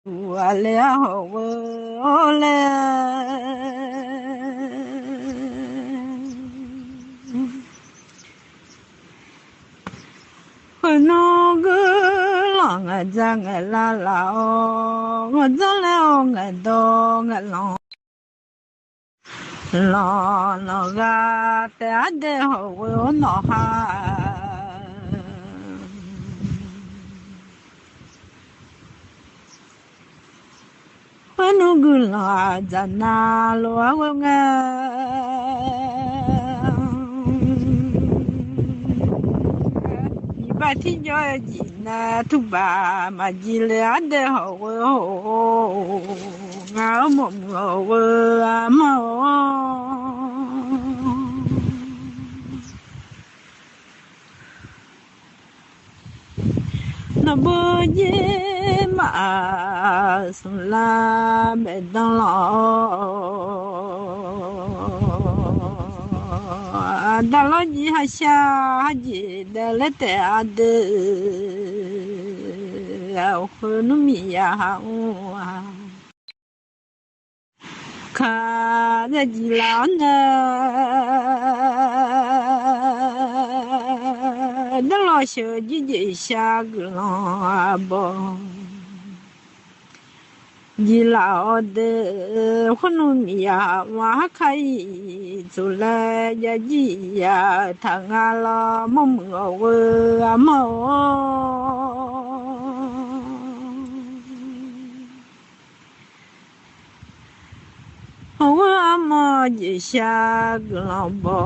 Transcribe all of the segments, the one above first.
我了我了，我那个郎啊，咱个啦啦哦，我咱了我到我郎郎那个带的好我那哈。Panugula jana lo nga ibati joji na tuba majile ade ho nga mo mo nó bơ dê mà sung la mẹ đang lo đang lo gì hay xa gì để lấy tệ để ao khơi nó mì à khá ra gì lão nè đã lo sợ gì xa lo bò gì lão de khôn mi ya mà khai chú la ya gì ya thằng à lo mong ngờ mơ hoa mà gì xa lo bò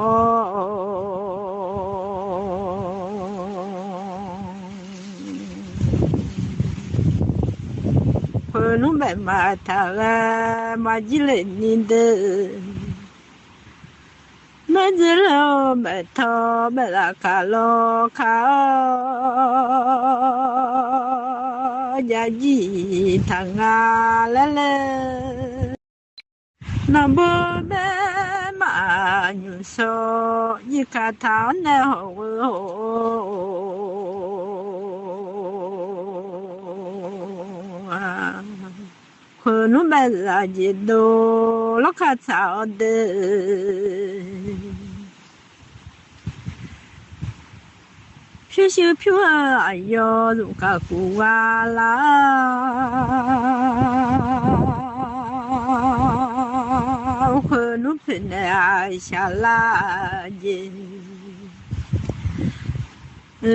nó bẻ mà thà mà chỉ lên nhìn được mà chỉ lo bẻ thò bẻ là cả lo cả giá gì thằng à lê lê nó bơ bẻ mà nhung so như cả tháo nè nó bé là gì đồ nó khá sao de phía sau phía ai yo dù cả cụ la nó phải này xa la gì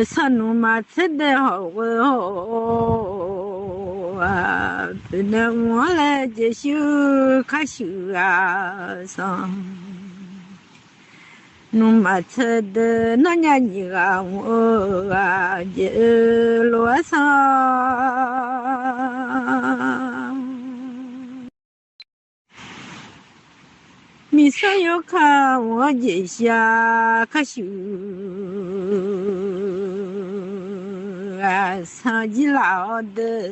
sao mà chết để họ bên ngoài là chỉ siêu khá siêu sao nung mà chết nó nhảy nhảy dễ lúa sao mi sao yêu khá我也下khá siêu sao chỉ lão de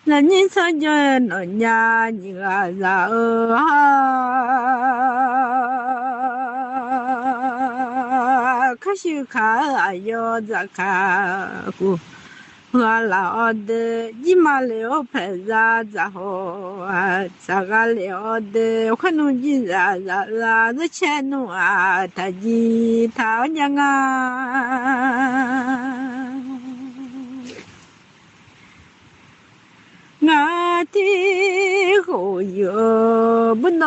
là nhìn sao cho nó nhà như là khá siêu khá ayo za khá cu hoa lão de chỉ mà liệu phải ra ra hồ ra cái liệu de khăn nu chỉ ra ra chen nu ta chỉ tháo nhang ngã thì hồ yo bún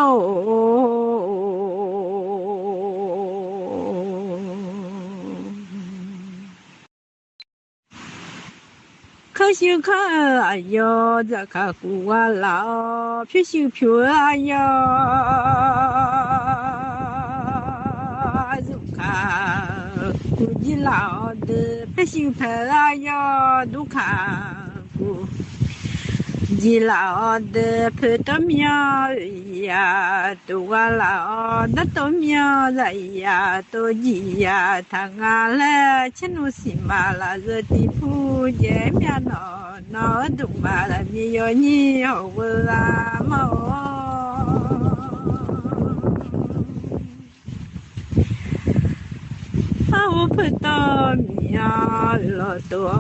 可惜可哎哟，这个古啊老，皮修皮哎哟，如卡古吉老的皮修皮哎哟，如卡古。吉老的皮多苗呀，多个老的多苗子呀，多吉呀，他俺嘞亲努西马拉热的铺见面喏东马拉你有你好我啊么？我不到米呀老多，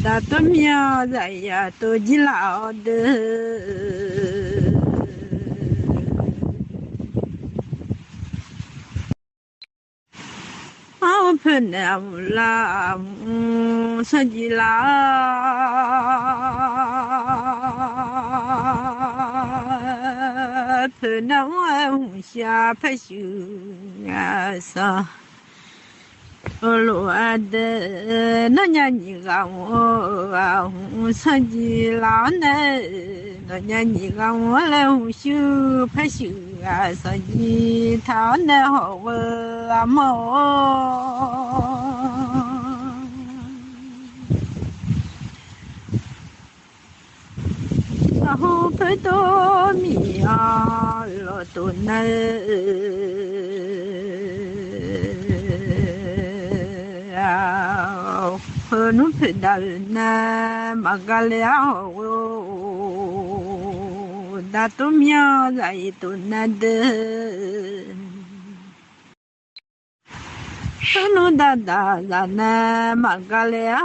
大多米呀在呀都记老的。我碰到啦，手机啦，碰到我下拍手啊啥，罗的那年你讲我啊，手机啦呢，那年你讲我来手拍手啊，手机他那好我啊么。然后拍到米啊，老多呢，和侬拍到呢，马嘎了我，大多米啊，在多呢的。Sunu dada zana magalea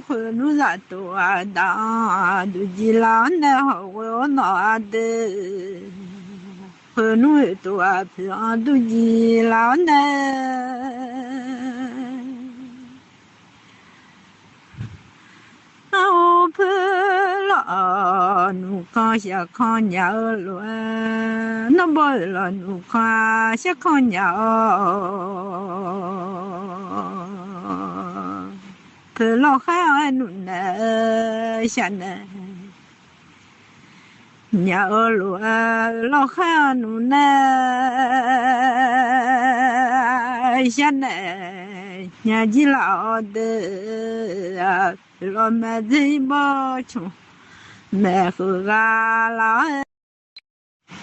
Hunu zato ada dujilane hawo na ade Hunu itu api dujilane nu con sẽ con nhớ luôn nó bơi là nu con sẽ con nhớ cứ lo khai nu nè xem nè nhớ luôn lo khai nu nè xem nè nhà gì lão de lo mà gì bao chung mẹ cứ gà lá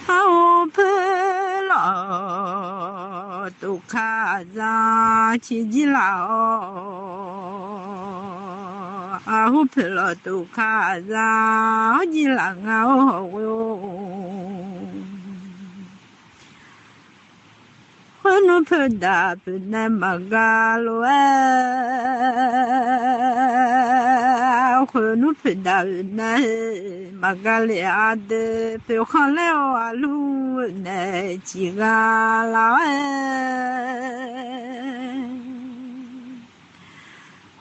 áo phơi lọ tu khá ra chỉ gì lão áo phơi lọ tu khá ra chỉ là ngáo Hunu phơi phơi mà gà lo Hunu phơi mà gà lẹ de phơi khăn leo alu nè chỉ gà lao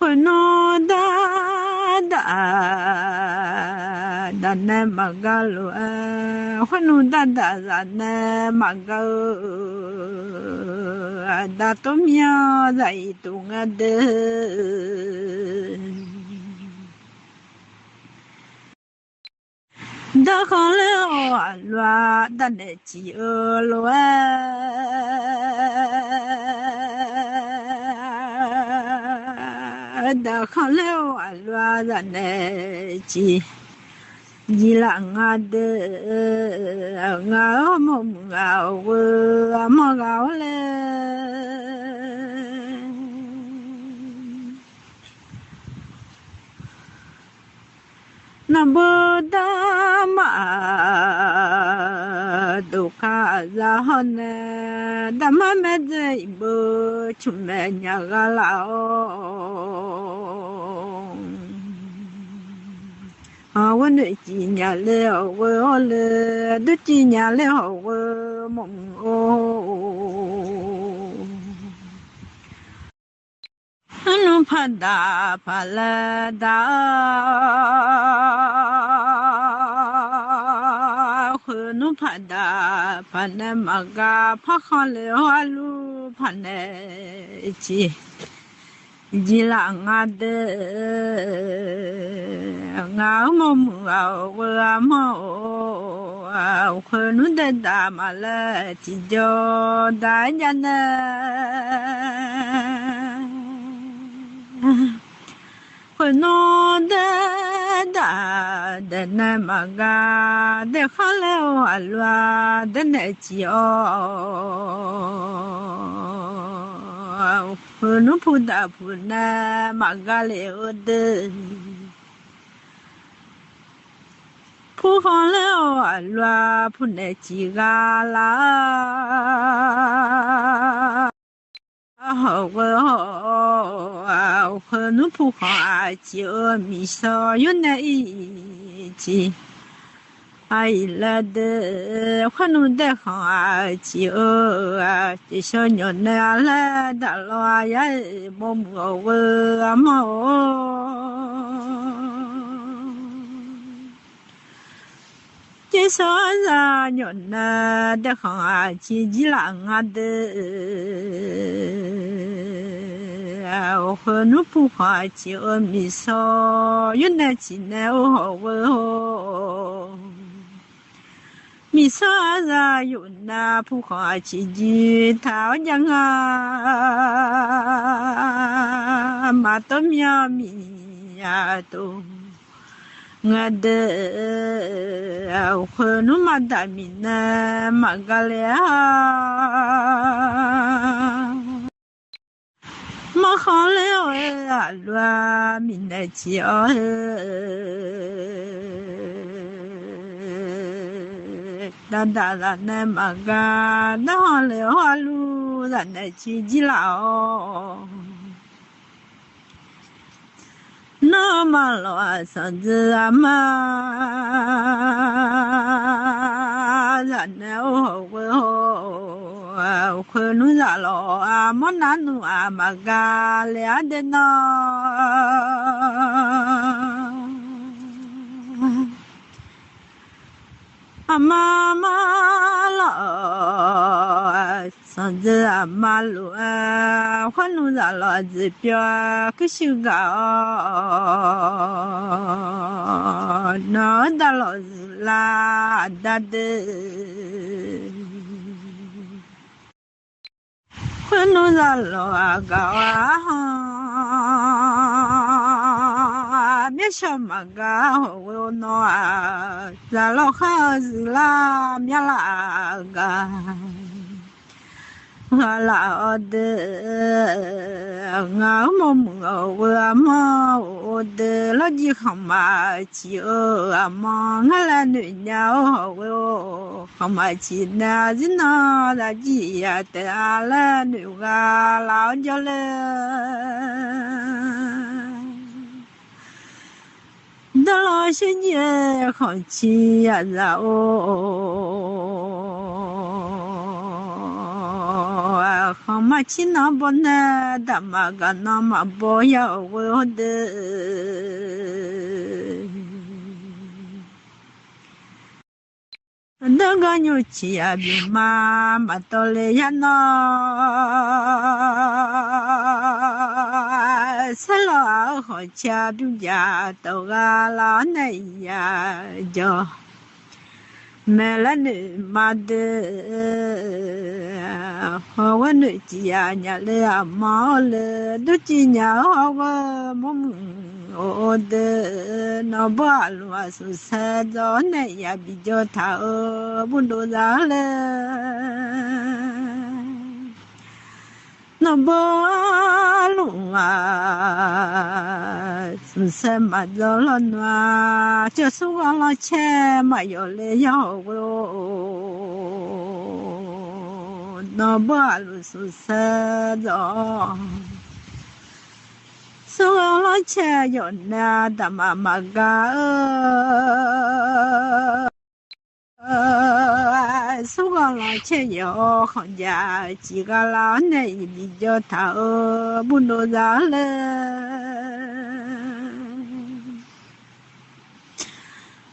Hunu da nè mà gà lo Hunu da nè mà gà da tôm ya dai tung ade da khăn leo loa da nè chỉ loa da khăn leo loa da nè chỉ Di là ngà de ngà mông ngào mà ngào le na bơ da ma du kha za hon da ma me de bơ chum me nya ga lao我那几年了，我了都几年了，我梦哦，路怕大怕了大，路怕大怕那么个怕好了路怕那起。Di là ngà de ngà mông ngào mò khơi de da mà la chỉ cho da nhân khơi nó de na mà ga de khá leo alwa de ne chỉ nó phụ da phụ na mà ga leo de 铺好了啊，乱铺那几个啦。好我啊，可能不好就米少有那一季，哎啦的，可能的好就啊，这小鸟那来的了呀，么么我啊这啥子鸟那的好几浪啊的。我和你不花就米少，有那钱呢我米少啊有那不花钱就讨厌啊，马多苗米呀都。我的我和你马大米呢马个了。马好了啊，乱民的叫，大人的马个，那好了啊，路人的去了，那么乱嗓子啊嘛，人的我可能咋了啊？莫难弄啊，马嘎俩的呢？啊妈妈了，嗓子啊妈了啊，可能咋了？这边可修个那哒了啦哒的。可能咋了啊？搞啊！别小嘛个，我那啊，咋了好子啦？别啦个，我老的，我么我么我的老几行嘛去啊嘛，我来女鸟我行嘛去那人那那几呀的来女个老家了。到了些年好气呀哦，好嘛气那不呢，大嘛个那么不要我的。那个牛气呀，比妈妈到了呀那，吃了好吃比家都啊老奶呀就。买了你妈的，和我女家伢了妈了，都今年我我的那把路是啥子那也比较大，不多大了。那把路啊，是什么着了呢？就是忘了钱没有了要我，那把路是啥子？是忘了钱有那的妈妈个。是忘了钱有行家几个老奶比较大，不多大了。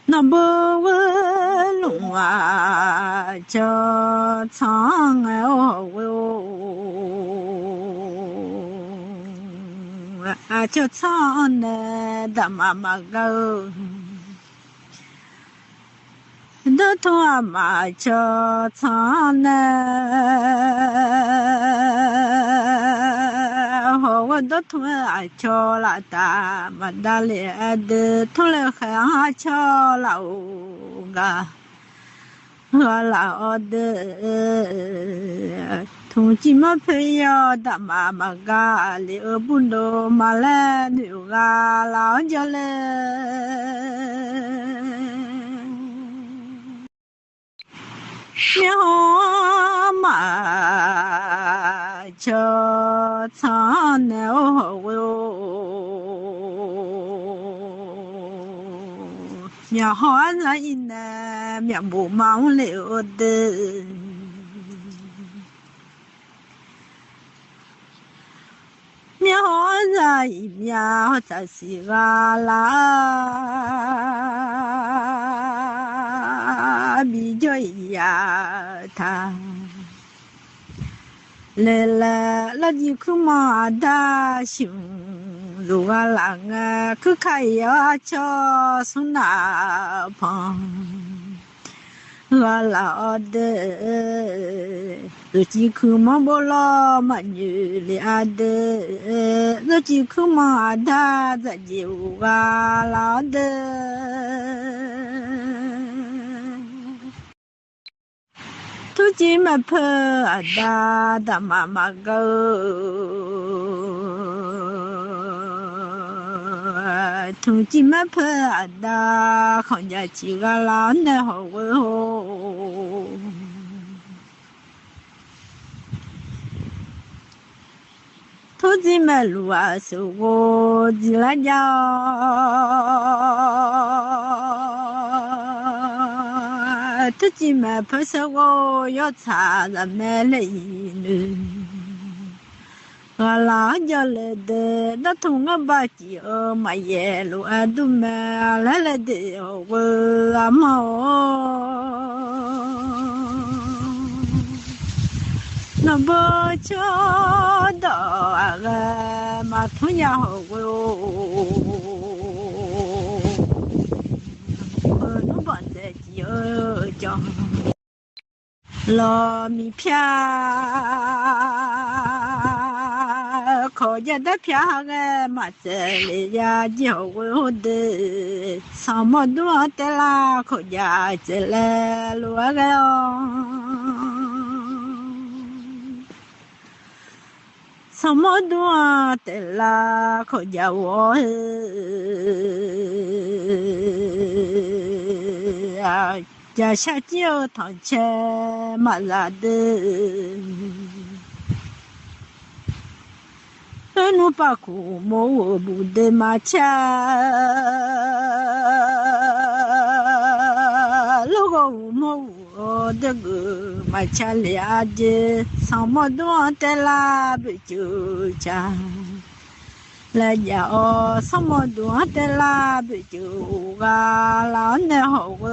那不问路啊，叫长啊，叫长的妈妈个。都同阿妈叫唱呢，我都同阿叫啦哒，嘛哒咧的同了还阿叫老个，我老的同几么朋友的妈妈个，留不多嘛嘞，女个老家嘞。苗马就唱那苗花那一那苗不忙了的。苗在苗在西嘎啦，比较呀他，来了那就去嘛的熊，如果啷个去看呀叫送哪旁。我老的，日记去嘛不啦嘛女俩的，日记去嘛他在就我老的，土鸡嘛破大的妈妈狗。从今嘛破的，好家几个老的好哦。从今嘛路啊，手我几来家，从今嘛破手我要查着买了一路。我老家来的，那同我把鸡儿买耶路啊都买来了的我阿妈哦，那不叫到啊个马同呀好哦，我那帮在鸡儿叫。糯米片，烤家的片个嘛这里呀叫我的，什么多的啦，烤家这来路个哟，什么多的啦，烤家我啊。家下酒汤吃麻辣的，努把苦莫不得嘛吃，如果莫我的个嘛吃了的，什么多的啦不就吃。来家哦，什么多的啦，不就啊老那好哦。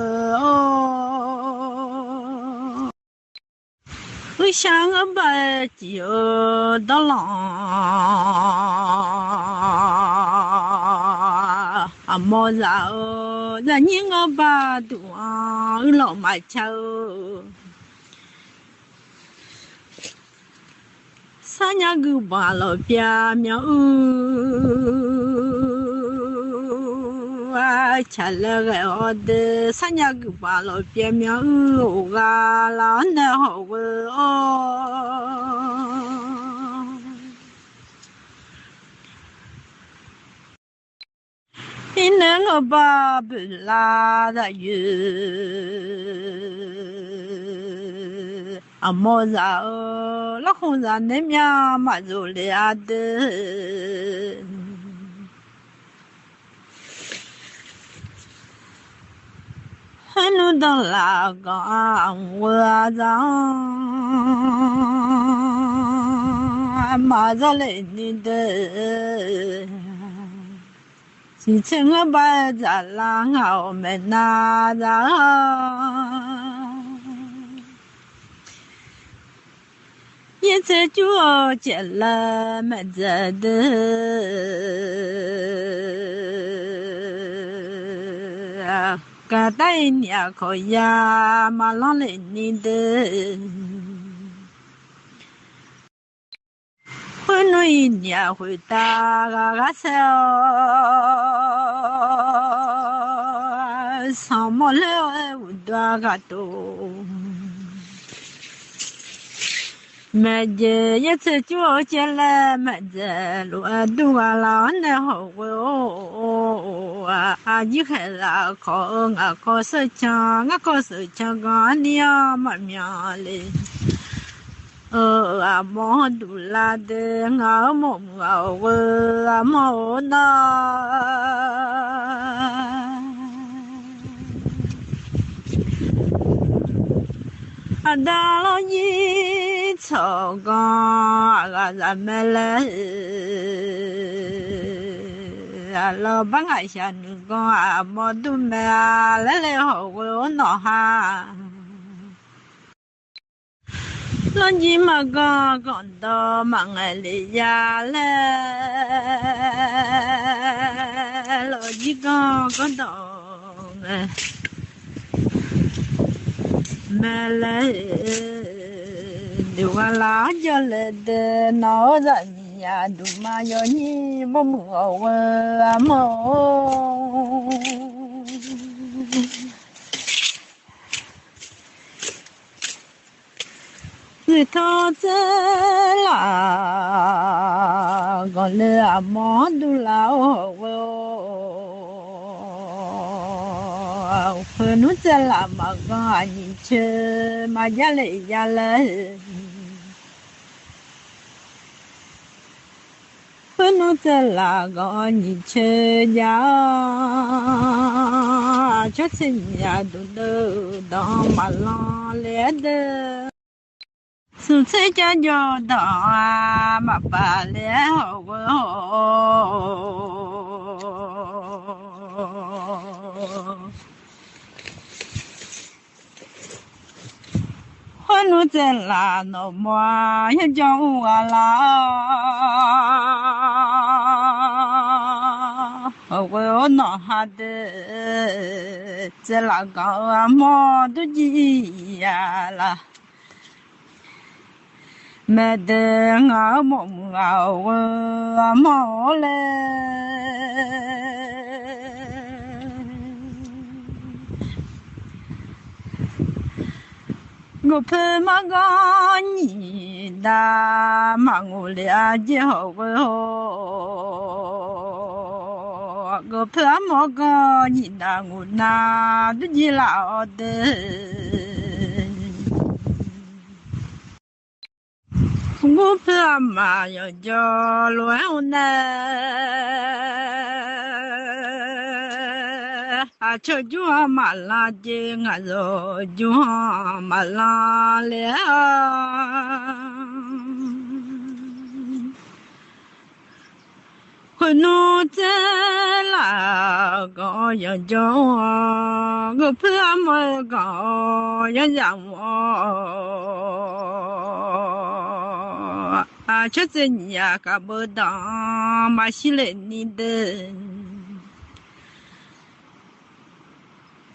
我想我把酒到浪，啊莫ra哦，人家我把多老马桥。三nhà cứ bà lo bia mèo chả lẽ cái ở đây三nhà cứ bà lo bia mèo gà là nè họ in nó bà bự la da yu à mò ra nó không ra nên nhà mà rồi lấy được nó đang là con vừa ra mà ra lên đi được chỉ chân ở ba già lang hậu mẹ na ra一次就结了没着的，个带你可呀马浪来你的，回来你回答个笑，什么了不多个多。mà giờ nhất次chúa chết là mà giờ lúa đua là nè hậu à như thế là có sự cho có sự cho có nia mà mẹ lên à mò đủ là de ngõ mồm ngõ à mò na à đã lo gì cho con à là mẹ lên à lo băng hải sản con à mò đủ mẹ lấy lấy hậu nó ha lo gì mà con đó mà ngày đi ra lẽ lo gì con đó mẹ lấy điều lá cho lên để nó ra nhà đủ mà yo nhỉ bông ngầu mồ người ta sẽ là còn lừa món đủ lão hơn nó sẽ là mà con nhìn chơi mà giá lấy hơn nó sẽ là con nhìn chơi giá cho xin nhà đủ đâu đó mà lo lẽ đâu sự thế cho yo đó mà bà lẽ hậu hơn nữa tên là nó mua hết trong là hậu nó hạt thế là có mua được gì là mẹ đừng ngõ mộng ngầu mỏ ngủ phê mà có nhìn đã mà ngủ lẽ dễ hậu ngủ phê mà có nhìn đã ngủ na đứa gì lão ngủ phê mà yo cho loạn nè à cho chúa mà la chê ngà rồi chúa mà la lẽ hồi nó thế là có yo cho ngủ phê mà có yo rằng à cho dân nhà cả bữa đó mà xí lên đi đến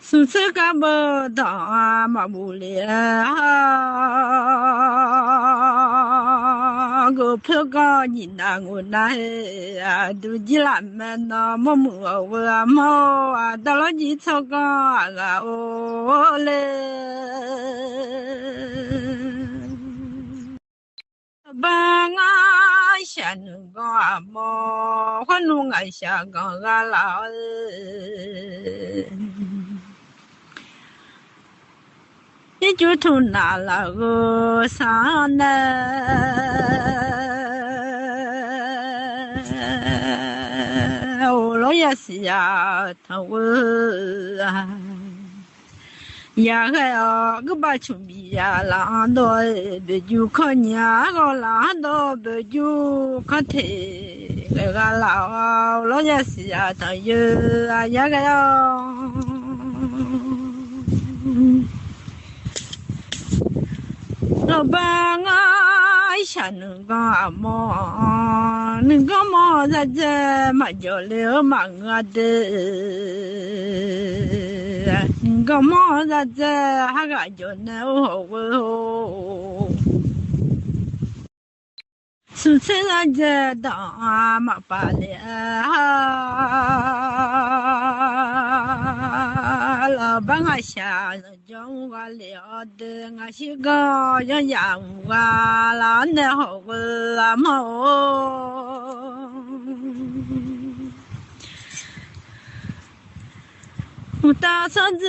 sự sự cả bữa đó mà bù lìa go phơi có nhìn đã ngồi đây du chỉ làm mà nó mua vừa mua đó là gì cho có là ô lên ba ngài sản có mò khoan nuông ngài sản có gà lão những chú thôn nào là gơ sáng nè ô lối ya xì ya thằng ya cái cái bà chuẩn bị ya là đôi bây giờ có nhà có là đôi bây giờ có thể cái lão lối ya xì ya thằng ya cái nó ba ngài sản có mò ra chơi mà giờ liều mà ngã đê có mò ra chơi hai cái chỗ nào hồ sự thế là chơi đó mà bà lẽ là 把我下叫我了的，我是个要养我啦，那好我么？我打算这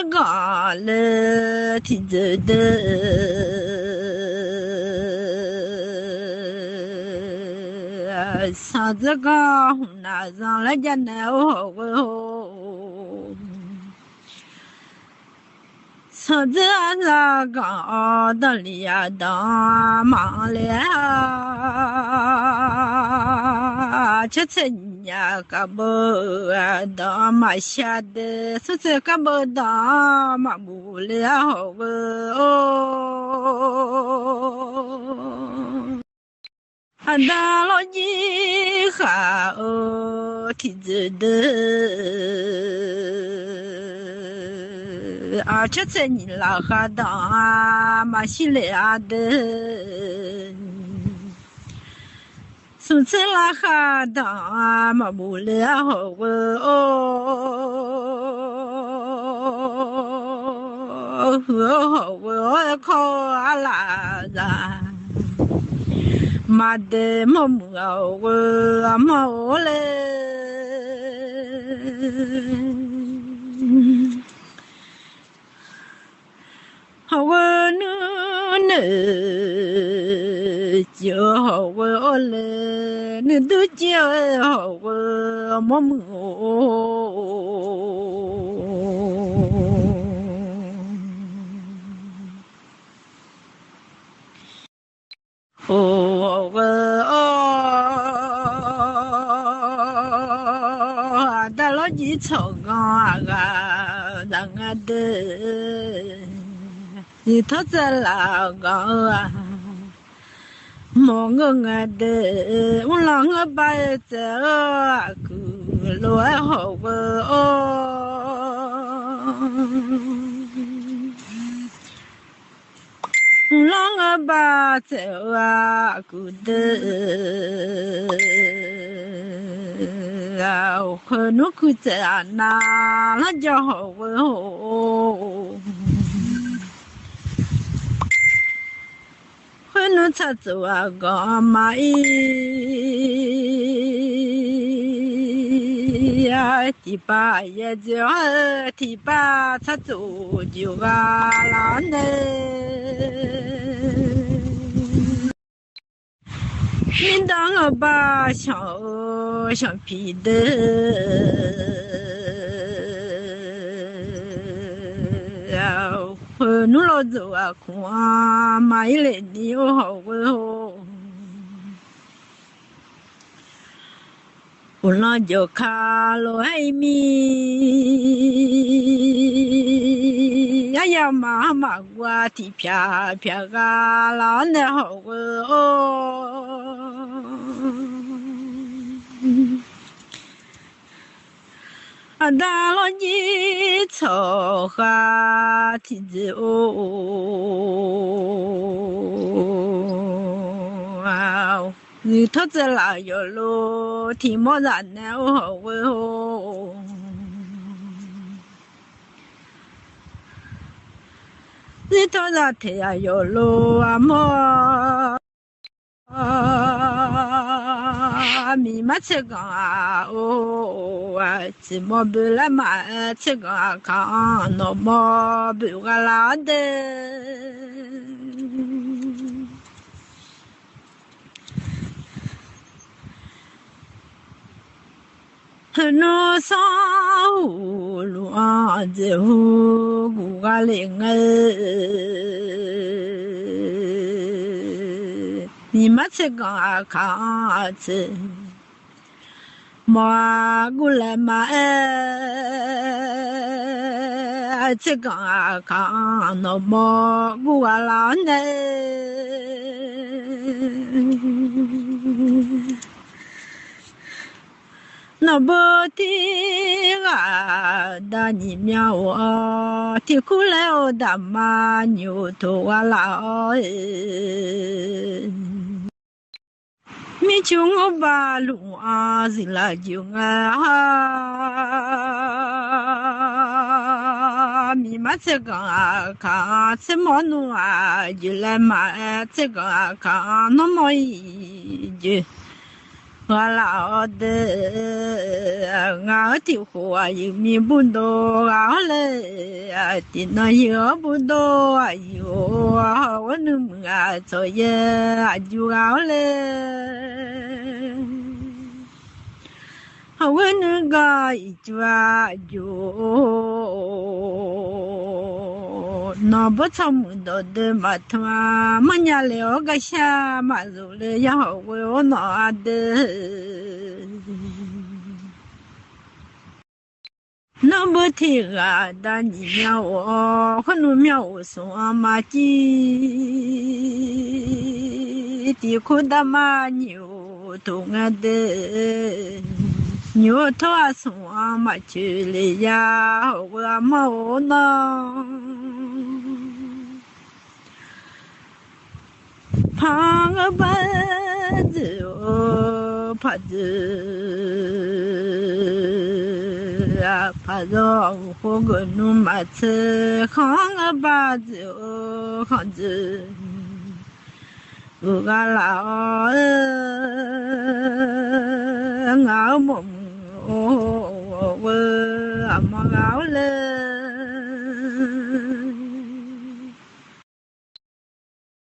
个了，听着的，上这个那上来家那哦，上这那个到里呀当忙了，这次呀个不当马下的，说这个不当马不了哦。俺大老几哈哦，听着的，这次你老哈当马西来的，从此拉哈当马不了哦，我靠阿拉子。妈的，我嘞，我呢就我嘞，你都叫我么哦，大老几草啊，让我的，你头子老高啊，忙我的，我让我把这个来好哦。让我把走啊，过得啊，可能可在哪那叫好哦，可能才走啊个嘛呀，第八也就第八才走就啊啦呢。你当我把小皮的，我努老走啊，看买来你好好哦。我那就卡罗海米，哎呀妈妈我的飘飘啊，老那好哦。俺大老你草哈天子哦啊。你头子老有路，天莫然呢哦，你头子天呀有路啊么咪嘛吃个啊哦啊，怎么不来嘛吃个啊看那么不个啦的。那啥路啊，这户个灵儿，你们这个啊看子，马过来嘛这个啊看那么过来呢。那不的啊，大你苗啊，提出来我大妈牛头啊老没穷我把路啊，是啦就啊。你嘛这个啊看这么努啊，就来嘛这个啊看那么一句。我老的我的话有米不多啊嘞，的那有不多啊哟，我能啊做也就好嘞，我能个一就那不成木头的嘛他妈么家了个下嘛肉了也好为我拿的。那不听啊，但你喵我，可能喵我送阿妈鸡，地库的嘛牛同啊的，牛头啊送阿妈去了呀，我阿妈我呢，胖个板子哦，胖子。怕着火锅弄马吃，看个把子哦，看着我个老熬么哦，我阿妈熬了。